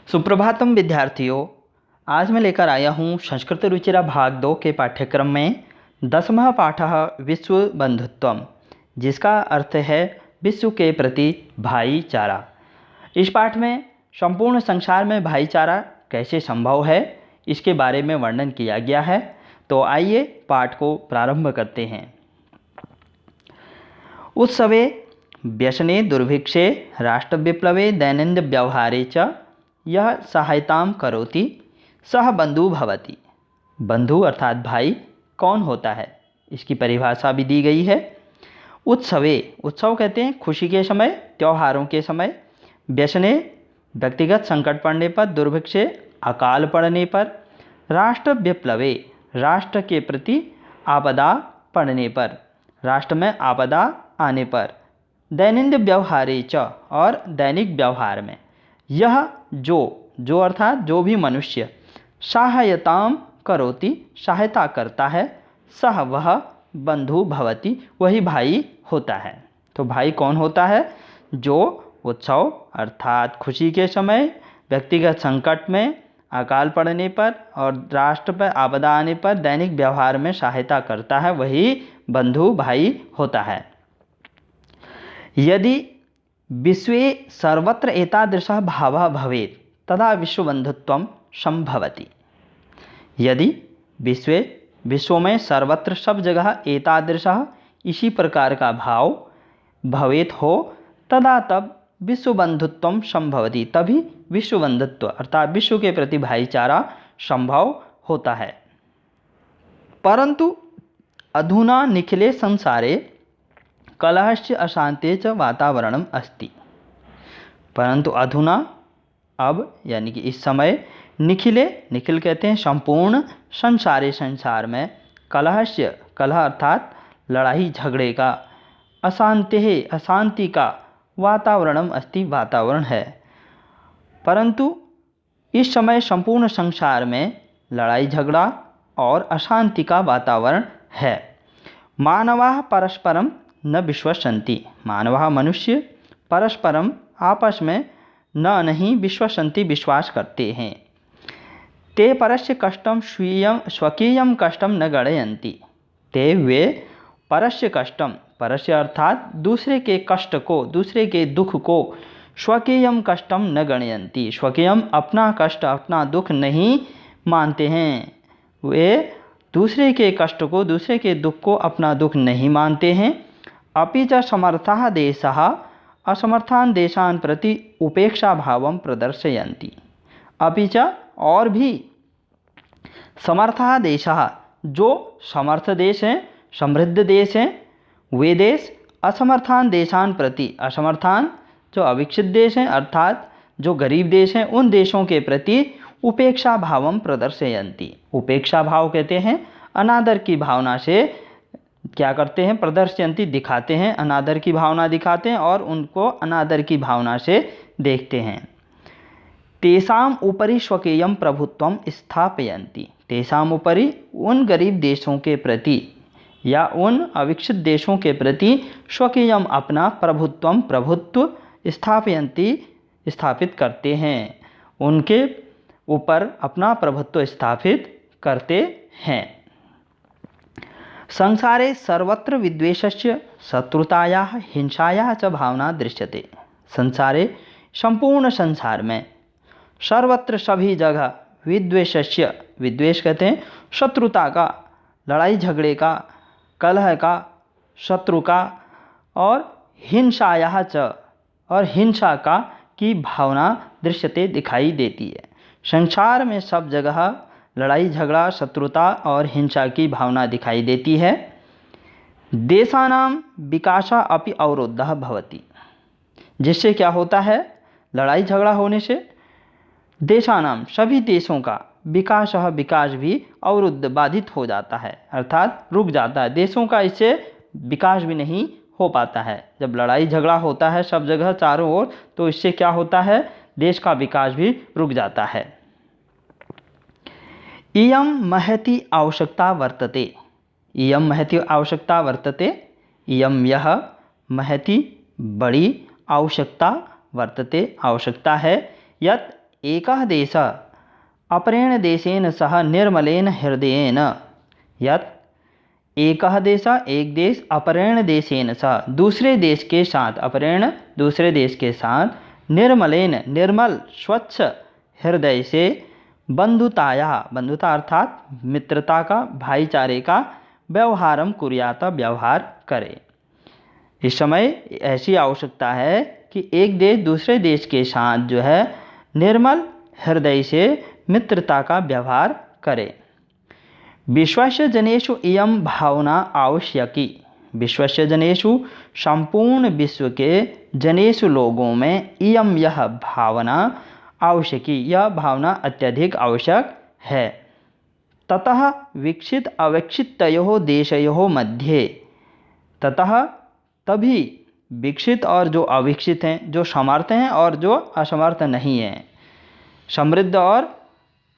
सुप्रभातम विद्यार्थियों, आज मैं लेकर आया हूँ संस्कृत रुचिरा भाग 2 के पाठ्यक्रम में 10वां पाठः विश्व बंधुत्वम, जिसका अर्थ है विश्व के प्रति भाईचारा। इस पाठ में संपूर्ण संसार में भाईचारा कैसे संभव है, इसके बारे में वर्णन किया गया है। तो आइए पाठ को प्रारंभ करते हैं। उत्सवे व्यसने दुर्भिक्षे राष्ट्रविप्लवे दैनन्दिन व्यवहारे च यह सहायताम करोति सह बंधु भवति। बंधु अर्थात भाई कौन होता है, इसकी परिभाषा भी दी गई है। उत्सवे, उत्सव कहते हैं खुशी के समय, त्योहारों के समय। व्यसने, व्यक्तिगत संकट पड़ने पर। दुर्भिक्षे, अकाल पड़ने पर। राष्ट्र विप्लवे, राष्ट्र के प्रति आपदा पड़ने पर, राष्ट्र में आपदा आने पर। दैनन्दिन व्यवहारे च, और दैनिक व्यवहार में। यह जो अर्थात जो भी मनुष्य सहायताम करोति, सहायता करता है, सह वह बंधु भवति, वही भाई होता है। तो भाई कौन होता है? जो उत्सव अर्थात खुशी के समय, व्यक्तिगत संकट में, अकाल पड़ने पर और राष्ट्र पर आपदा आने पर दैनिक व्यवहार में सहायता करता है, वही बंधु भाई होता है। यदि विश्वे सर्वत्र एतादृशः भावः भवेत् तदा विश्वबंधुत्वं संभवति। यदि विश्व में सर्वत्र सब जगह एतादृशः, इसी प्रकार का भाव भवेत हो, तदा तब विश्वबंधुत्वं संभवति, तभी विश्वबंधुत्व अर्थात विश्व के प्रति भाईचारा संभव होता है। परंतु अधुना निखिले संसारे कलहस्य अशांते च वातावरणम अस्ति। परंतु अधुना, अब यानी कि इस समय, निखिल कहते हैं संपूर्ण, संसार में, कलहस्य, कलह अर्थात लड़ाई झगड़े का, अशांति का, वातावरणम अस्ति, वातावरण है। परंतु इस समय संपूर्ण संसार में लड़ाई झगड़ा और अशांति का वातावरण है। मानवाः परस्परम न विश्वसन्ति, मानवाः मनुष्य परस्परम आपस में नहीं विश्वसन्ति, विश्वास करते हैं। ते परस्य कष्टम स्वकीयं कष्टम न गणयन्ति, ते वे परस्य कष्टम, परस्य अर्थात दूसरे के कष्ट को, दूसरे के दुख को, स्वकीयं कष्टम न गणयन्ति, स्वकीयं अपना कष्ट, अपना दुख नहीं मानते हैं। वे दूसरे के कष्ट को, दूसरे के दुख को अपना दुख नहीं मानते हैं। अपि च समर्थाः देशाः असमर्थान देशान प्रति उपेक्षा भावं प्रदर्शयन्ति। अपि च, और भी, समर्थाः देशाः, जो समर्थ देश हैं, समृद्ध देश हैं, वे देश असमर्थान देशान प्रति, असमर्थान जो अविकसित देश हैं अर्थात जो गरीब देश हैं, उन देशों के प्रति उपेक्षा भावं प्रदर्शयन्ति। उपेक्षा भाव कहते हैं अनादर की भावना से क्या करते हैं? प्रदर्शयन्ति, दिखाते हैं, अनादर की भावना दिखाते हैं और उनको अनादर की भावना से देखते हैं। तेषाम उपरि स्वकीयं प्रभुत्वं स्थापयन्ति, तेषाम उपरि, उन गरीब देशों के प्रति या उन अविकसित देशों के प्रति, स्वकीयं अपना, प्रभुत्वं प्रभुत्व, स्थापयन्ति स्थापित करते हैं, उनके ऊपर अपना प्रभुत्व स्थापित करते हैं। संसारे सर्वत्र विद्वेषस्य शत्रुतायाः हिंसायाः च भावना दृश्यते। संसारे, संपूर्ण संसार में, सर्वत्र सभी जगह, विद्वेषस्य, विद्वेष कहते हैं शत्रुता का, लड़ाई झगड़े का, कलह का, शत्रु का, और हिंसायाः च, और हिंसा का की भावना दृश्यते, दिखाई देती है। संसार में सब जगह लड़ाई झगड़ा, शत्रुता और हिंसा की भावना दिखाई देती है। देशानाम विकासा अपि अवरुद्धः भवति, जिससे क्या होता है? लड़ाई झगड़ा होने से देशानाम, सभी देशों का, विकास भी अवरुद्ध, बाधित हो जाता है, अर्थात रुक जाता है। देशों का इससे विकास भी नहीं हो पाता है। जब लड़ाई झगड़ा होता है सब जगह चारों ओर, तो इससे क्या होता है? देश का विकास भी रुक जाता है। इयं महती आवश्यकता वर्तते, इयं महती आवश्यकता वर्तते, इयं यह महती बड़ी आवश्यकता वर्तते, आवश्यकता है, यत् एकः देशः अपरेण देशेन सह निर्मलेन हृदयेन यत् एकः देशः एक देश अपरेण देशेन सह दूसरे देश के साथ अपरेण दूसरे देश के साथ निर्मलेन निर्मल स्वच्छ हृदय से बंधुताया बंधुता अर्थात मित्रता का भाईचारे का व्यवहारम कुर्यात व्यवहार करे। इस समय ऐसी आवश्यकता है कि एक देश दूसरे देश के साथ जो है निर्मल हृदय से मित्रता का व्यवहार करे। विश्वस्य जनेषु इयं भावना आवश्यकी। विश्वस्य जनेषु संपूर्ण विश्व के जनेषु लोगों में इयं यह भावना आवश्यकी यह भावना अत्यधिक आवश्यक है। ततः विकसित अविकसितयोः देशयोः मध्ये ततः तभी विकसित और जो अविकसित हैं जो समर्थ हैं और जो असमर्थ नहीं हैं समृद्ध और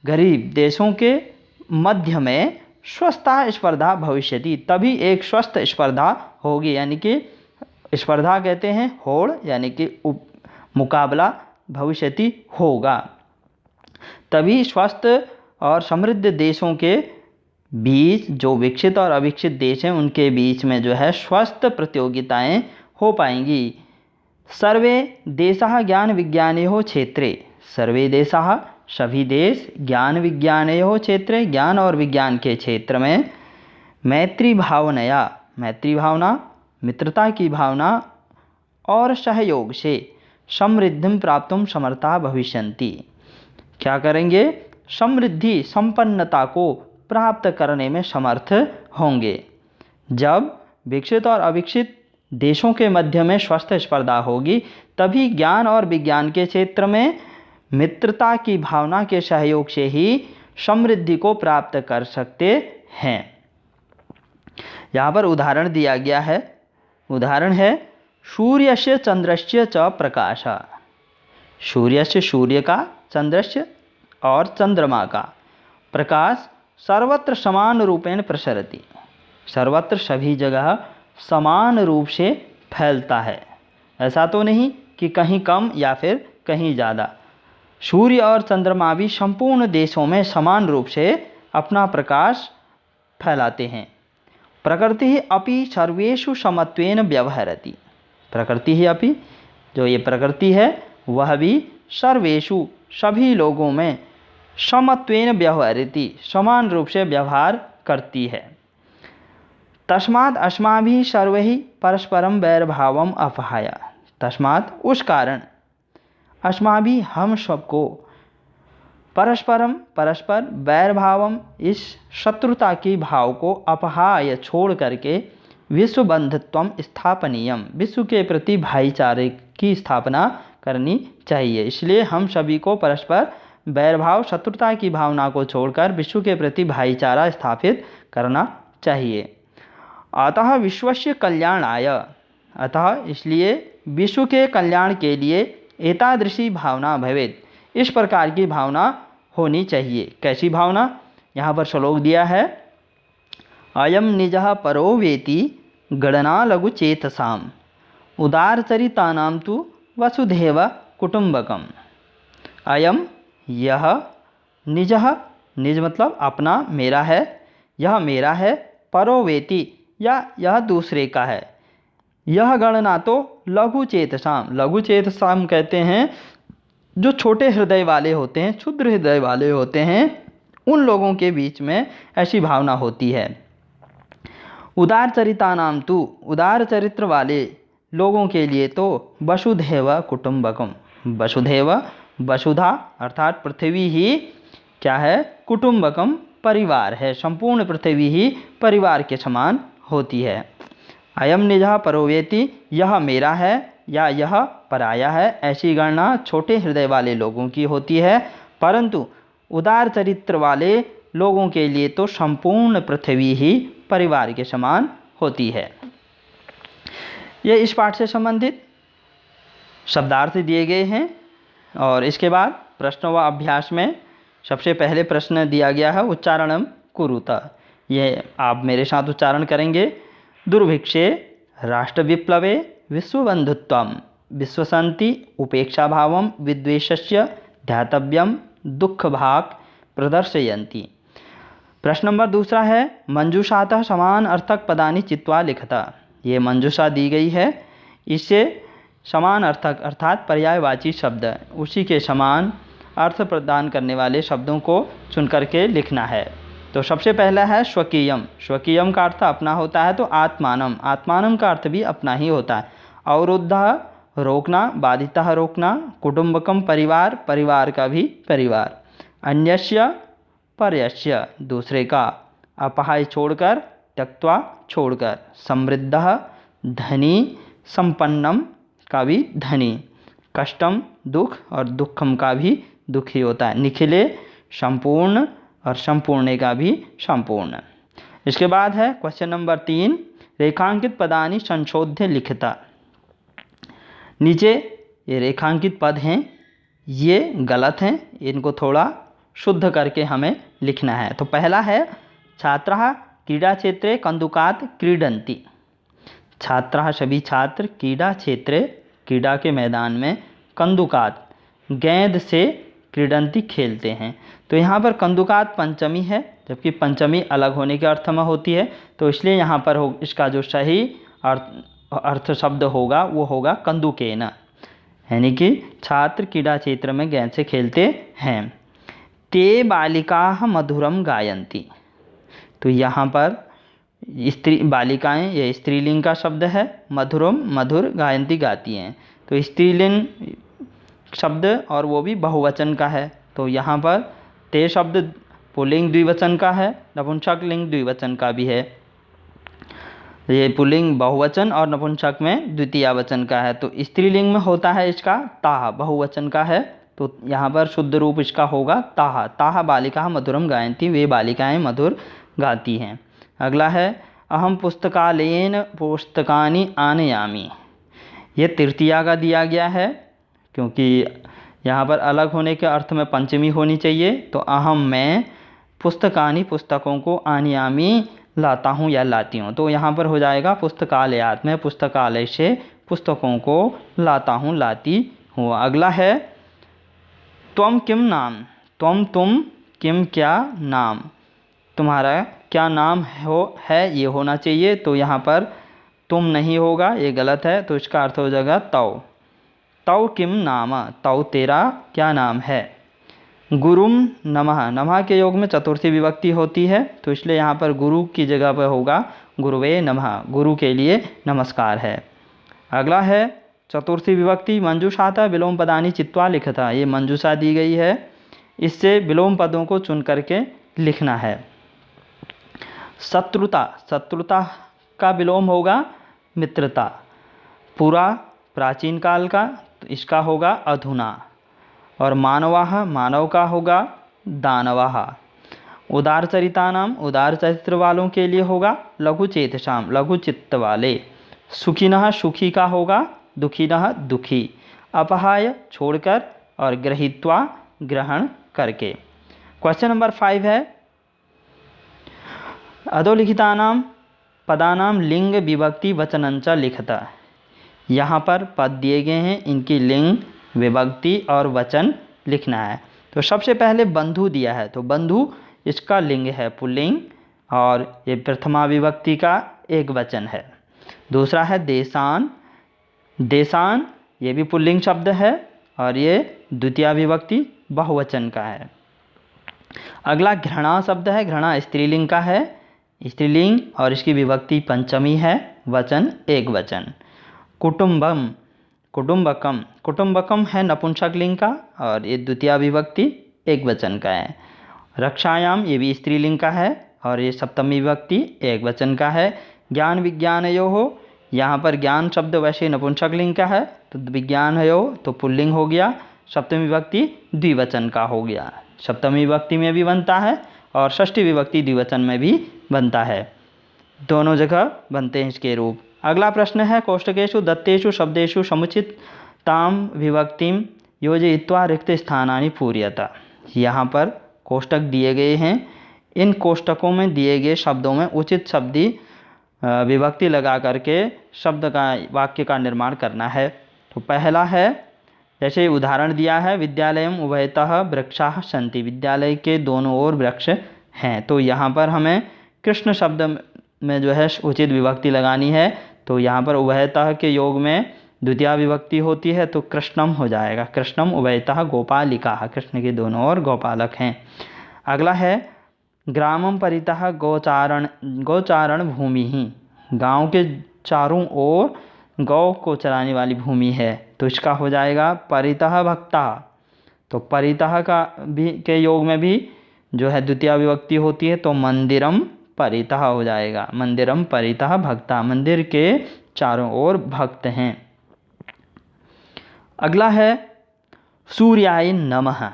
गरीब देशों के मध्य में स्वस्था स्पर्धा भविष्यति तभी एक स्वस्थ स्पर्धा होगी यानी कि स्पर्धा कहते हैं होड़ यानी कि मुकाबला भविष्यति होगा। तभी स्वस्थ और समृद्ध देशों के बीच जो विकसित और अविकसित देश हैं उनके बीच में जो है स्वस्थ प्रतियोगिताएं हो पाएंगी। सर्वे देशाः ज्ञान विज्ञानयोः क्षेत्रे सर्वे देशाः सभी देश ज्ञान विज्ञानयोः क्षेत्रे ज्ञान और विज्ञान के क्षेत्र में मैत्री भावना मित्रता की भावना और सहयोग से समृद्धिं प्राप्तुं समर्था भविष्यन्ति क्या करेंगे समृद्धि संपन्नता को प्राप्त करने में समर्थ होंगे। जब विकसित और अविकसित देशों के मध्य में स्वस्थ स्पर्धा होगी तभी ज्ञान और विज्ञान के क्षेत्र में मित्रता की भावना के सहयोग से ही समृद्धि को प्राप्त कर सकते हैं। यहाँ पर उदाहरण दिया गया है। उदाहरण है सूर्यस्य चंद्रस्य च प्रकाश। सूर्यस्य सूर्य का चंद्रस्य और चंद्रमा का प्रकाश सर्वत्र समान रूपेण प्रसरति सर्वत्र सभी जगह समान रूप से फैलता है। ऐसा तो नहीं कि कहीं कम या फिर कहीं ज़्यादा। सूर्य और चंद्रमा भी संपूर्ण देशों में समान रूप से अपना प्रकाश फैलाते हैं। प्रकृति ही अपि सर्वेषु समत्वेन व्यवहरति प्रकृति ही अपि जो ये प्रकृति है वह भी सर्वेषु सभी लोगों में समत्वेन व्यवहरति समान रूप से व्यवहार करती है। तस्मात् अस्माभिः सर्वैः परस्परं वैरभावम् अपहाय तस्मात् उस कारण अस्माभिः हम सबको परस्पर वैरभावम इस शत्रुता की भाव को अपहाय छोड़ करके विश्व बंधुत्वम स्थापनीयम विश्व के प्रति भाईचारे की स्थापना करनी चाहिए। इसलिए हम सभी को परस्पर वैरभाव शत्रुता की भावना को छोड़कर विश्व के प्रति भाईचारा स्थापित करना चाहिए। अतः विश्वस्य कल्याणाय अतः इसलिए विश्व के कल्याण के लिए एतादृशी भावना भवेत् इस प्रकार की भावना होनी चाहिए। कैसी भावना? यहाँ पर श्लोक दिया है अयम निजः परो वेति गणना लघु चेतसाम उदारचरितानां तु वसुधैव कुटुंबकम। अयम यह निजः निज मतलब अपना मेरा है यह मेरा है परो वेति या यह दूसरे का है। यह गणना तो लघु चेतसाम कहते हैं जो छोटे हृदय वाले होते हैं क्षुद्र हृदय वाले होते हैं उन लोगों के बीच में ऐसी भावना होती है। उदार चरितानाम तु उदार चरित्र वाले लोगों के लिए तो वसुधैव कुटुंबकम वसुधैव वसुधा अर्थात पृथ्वी ही क्या है कुटुंबकम परिवार है। संपूर्ण पृथ्वी ही परिवार के समान होती है। अयम निजः परोवेति यह मेरा है या यह पराया है ऐसी गणना छोटे हृदय वाले लोगों की होती है परंतु उदार चरित्र वाले लोगों के लिए तो संपूर्ण पृथ्वी ही परिवार के समान होती है। ये इस पाठ से संबंधित शब्दार्थ दिए गए हैं और इसके बाद प्रश्न व अभ्यास में सबसे पहले प्रश्न दिया गया है उच्चारणम कुरुत। ये आप मेरे साथ उच्चारण करेंगे। दुर्भिक्षे राष्ट्र विप्लवे विश्वबंधुत्वम विश्वशांति उपेक्षा भावम विद्वेषस्य ध्यातव्यम दुख भाग प्रदर्शयन्ति। प्रश्न नंबर दूसरा है मंजूषातः समान अर्थक पदानि चित्वा लिखता। ये मंजूषा दी गई है, इससे समान अर्थक अर्थात पर्यायवाची शब्द उसी के समान अर्थ प्रदान करने वाले शब्दों को चुन करके लिखना है। तो सबसे पहला है स्वकीयम। स्वकीयम का अर्थ अपना होता है, तो आत्मानम, आत्मानम का अर्थ भी अपना ही होता है। अवरुद्धः रोकना, बाधितः रोकना, कुटुंबकम परिवार, परिवार का भी परिवार, अन्यस्य परयस्य दूसरे का, अपहाय छोड़कर, त्यक्त्वा छोड़कर, समृद्धः धनी, संपन्नम का भी धनी, कष्टम दुख और दुखम का भी दुखी होता है, निखिले संपूर्ण और संपूर्ण का भी संपूर्ण। इसके बाद है क्वेश्चन नंबर 3 रेखांकित पदानि संशोध्य लिखिता। नीचे ये रेखांकित पद हैं, ये गलत हैं, इनको थोड़ा शुद्ध करके हमें लिखना है। तो पहला है छात्राः क्रीडा क्षेत्रे कन्दुकात् क्रीडन्ति। छात्राः सभी छात्र क्रीडा क्षेत्रे क्रीडा के मैदान में कन्दुकात् गेंद से क्रीडन्ति खेलते हैं। तो यहाँ पर कन्दुकात् पंचमी है, जबकि पंचमी अलग होने के अर्थ में होती है, तो इसलिए यहाँ पर इसका जो सही अर्थ शब्द होगा वो होगा कन्दुकेन, यानी कि छात्र क्रीडा क्षेत्र में गेंद से खेलते हैं। ते बालिकाः मधुरम गायन्ति। तो यहाँ पर स्त्री बालिकाएं, ये स्त्रीलिंग का शब्द है, मधुरम मधुर, गायन्ति गाती हैं। तो स्त्रीलिंग शब्द और वो भी बहुवचन का है, तो यहाँ पर ते शब्द पुल्लिंग द्विवचन का है, नपुंसक लिंग द्विवचन का भी है। ये पुल्लिंग बहुवचन और नपुंसक में द्वितीय वचन का है। तो स्त्रीलिंग में होता है इसका ताः, बहुवचन का है, तो यहाँ पर शुद्ध रूप इसका होगा ताः। ताः बालिकाः मधुरम गायन्ति, वे बालिकाएं मधुर गाती हैं। अगला है अहम पुस्तकालयेन पुस्तकानि आनयामि। ये तृतीया का दिया गया है, क्योंकि यहाँ पर अलग होने के अर्थ में पंचमी होनी चाहिए। तो अहम मैं, पुस्तकानि पुस्तकों को, आनयामि लाता हूँ या लाती हूँ, तो यहाँ पर हो जाएगा पुस्तकालयात, मैं पुस्तकालय से पुस्तकों को लाता हूँ लाती हूँ। अगला है त्वम किम नाम। त्वम तुम, किम क्या, नाम तुम्हारा क्या नाम है ये होना चाहिए। तो यहाँ पर तुम नहीं होगा, ये गलत है, तो इसका अर्थ हो जाएगा तव। तव किम नाम, तव तेरा क्या नाम है। गुरुम नमः, नमः के योग में चतुर्थी विभक्ति होती है, तो इसलिए यहाँ पर गुरु की जगह पर होगा गुरुवे नमः, गुरु के लिए नमस्कार है। अगला है चतुर्थी विभक्ति मंजूषातः विलोम पदानि चित्वा लिखता। ये मंजूषा दी गई है, इससे विलोम पदों को चुन करके लिखना है। शत्रुता, शत्रुता का विलोम होगा मित्रता। पूरा प्राचीन काल का, तो इसका होगा अधुना। और मानवाः, मानव का होगा दानवाः। उदारचरितानाम, उदार चरित्र वालों के लिए होगा लघुचेतसाम, लघु चित्त वाले। सुखिनः, सुखी का होगा दुखिनः, दुखी। अपहाय छोड़कर, और गृहीत्वा ग्रहण करके। क्वेश्चन नंबर 5 है अधोलिखितानाम पदानाम लिंग विभक्ति वचनंच लिखता। यहाँ पर पद दिए गए हैं, इनकी लिंग विभक्ति और वचन लिखना है। तो सबसे पहले बंधु दिया है, तो बंधु इसका लिंग है पुल्लिंग, और ये प्रथमा विभक्ति का एक वचन है। दूसरा है देशान, देशान ये भी पुल्लिंग शब्द है, और ये द्वितीय विभक्ति बहुवचन का है। अगला घृणा शब्द है, घृणा स्त्रीलिंग का है, स्त्रीलिंग, और इसकी विभक्ति पंचमी है, वचन एक वचन। कुटुंबम, कुटुंबकम, कुटुंबकम है नपुंसक लिंग का, और ये द्वितीय विभक्ति एक वचन का है। रक्षायाम ये भी स्त्रीलिंग का है, और ये सप्तमी विभक्ति एक वचन का है। ज्ञान विज्ञानयोः, यहाँ पर ज्ञान शब्द वैसे नपुंसक लिंग का है, तो विज्ञानयोः तो पुल्लिंग हो गया, सप्तमी विभक्ति द्विवचन का हो गया। सप्तमी विभक्ति में भी बनता है और षष्ठी विभक्ति द्विवचन में भी बनता है, दोनों जगह बनते हैं इसके रूप। अगला प्रश्न है कोष्टकेषु दत्तेषु शब्देषु समुचित ताम विभक्तिम योजयित्वा रिक्त स्थानानि पूर्यता। यहाँ पर कोष्टक दिए गए हैं, इन कोष्टकों में दिए गए शब्दों में उचित शब्दी विभक्ति लगा करके शब्द का, वाक्य का निर्माण करना है। तो पहला है जैसे उदाहरण दिया है, विद्यालयम उभयतः वृक्षाः सन्ति, विद्यालय के दोनों ओर वृक्ष हैं। तो यहाँ पर हमें कृष्ण शब्द में जो है उचित विभक्ति लगानी है। तो यहाँ पर उभयतः के योग में द्वितीया विभक्ति होती है, तो कृष्णम हो जाएगा। कृष्णम उभयतः गोपालिकाः, कृष्ण के दोनों ओर गोपालक हैं। अगला है ग्रामम परितः गौचारण भूमि, गांव के चारों ओर गौ को चराने वाली भूमि है। तो इसका हो जाएगा परितः भक्ता। तो परितः का भी के योग में भी जो है द्वितीया विभक्ति होती है, तो मंदिरम परितः हो जाएगा। मंदिरम परितः भक्ता, मंदिर के चारों ओर भक्त हैं। अगला है सूर्याय नमः।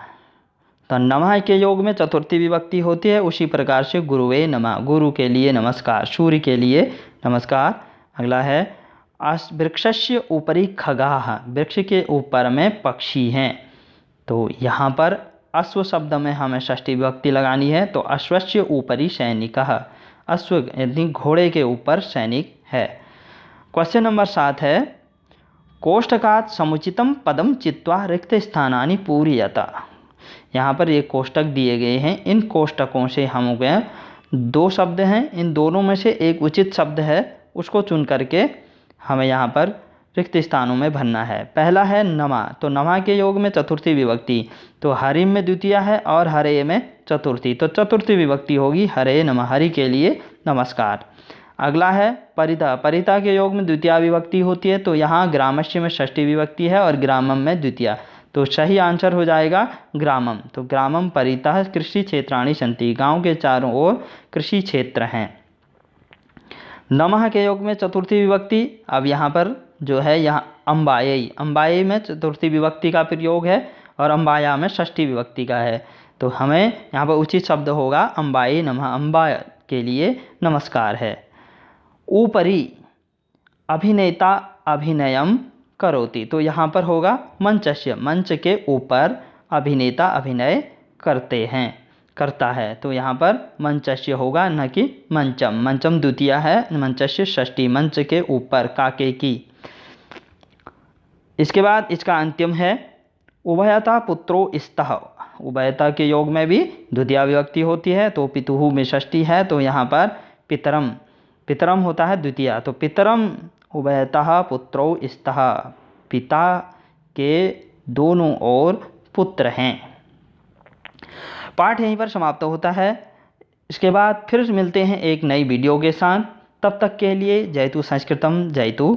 तो नमः के योग में चतुर्थी विभक्ति होती है। उसी प्रकार से गुरुवे नमः, गुरु के लिए नमस्कार, सूर्य के लिए नमस्कार। अगला है वृक्षस्य ऊपरी खगाः, वृक्ष के ऊपर में पक्षी हैं। तो यहाँ पर अश्व शब्द में हमें षष्ठी विभक्ति लगानी है। तो अश्वस्य ऊपरी सैनिकः, अश्व यानी घोड़े के ऊपर सैनिक है। क्वेश्चन नंबर 7 है कोष्ठकात् समुचितम पदम चित्वा रिक्त स्थानानि पूरयत। यहाँ पर ये कोष्ठक दिए गए हैं। इन कोष्ठकों से हम गए 2 शब्द हैं, इन दोनों में से एक उचित शब्द है, उसको चुन करके हमें यहाँ पर रिक्त स्थानों में भरना है। पहला है नमा। तो नमा के योग में चतुर्थी विभक्ति, तो हरिम में द्वितीया है और हरे में चतुर्थी, तो चतुर्थी विभक्ति होगी हरे नमः, हरि के लिए नमस्कार। अगला है परिता। परिता के योग में द्वितीया विभक्ति होती है। तो यहाँ ग्रामस्य में षष्ठी विभक्ति है और ग्रामम में द्वितीया, तो सही आंसर हो जाएगा ग्रामम। तो ग्रामम परितः कृषि क्षेत्राणि सन्ति, गांव के चारों ओर कृषि क्षेत्र हैं। नमः के योग में चतुर्थी विभक्ति, अब यहाँ पर जो है यहाँ अम्बायै, अम्बायै में चतुर्थी विभक्ति का प्रयोग है और अम्बाया में षष्ठी विभक्ति का है। तो हमें यहाँ पर उचित शब्द होगा अम्बायै नमः, अम्बा के लिए नमस्कार है। ऊपरी अभिनेता अभिनयम करोति, तो यहाँ पर होगा मंचस्य, मंच के ऊपर अभिनेता अभिनय करते हैं, करता है। तो यहाँ पर मंचस्य होगा, न कि मंचम। मंचम द्वितीया है, मंचस्य षष्ठी, मंच के ऊपर, काके की। इसके बाद इसका अंतिम है उभयता पुत्रो स्तः। उभयता के योग में भी द्वितीया विभक्ति होती है। तो पितुः में षष्ठी है, तो यहाँ पर पितरम, पितरम होता है द्वितीया। तो पितरम उभयतः पुत्रो स्तः, पिता के दोनों ओर पुत्र हैं। पाठ यहीं पर समाप्त होता है। इसके बाद फिर मिलते हैं एक नई वीडियो के साथ। तब तक के लिए जयतु संस्कृतम जयतु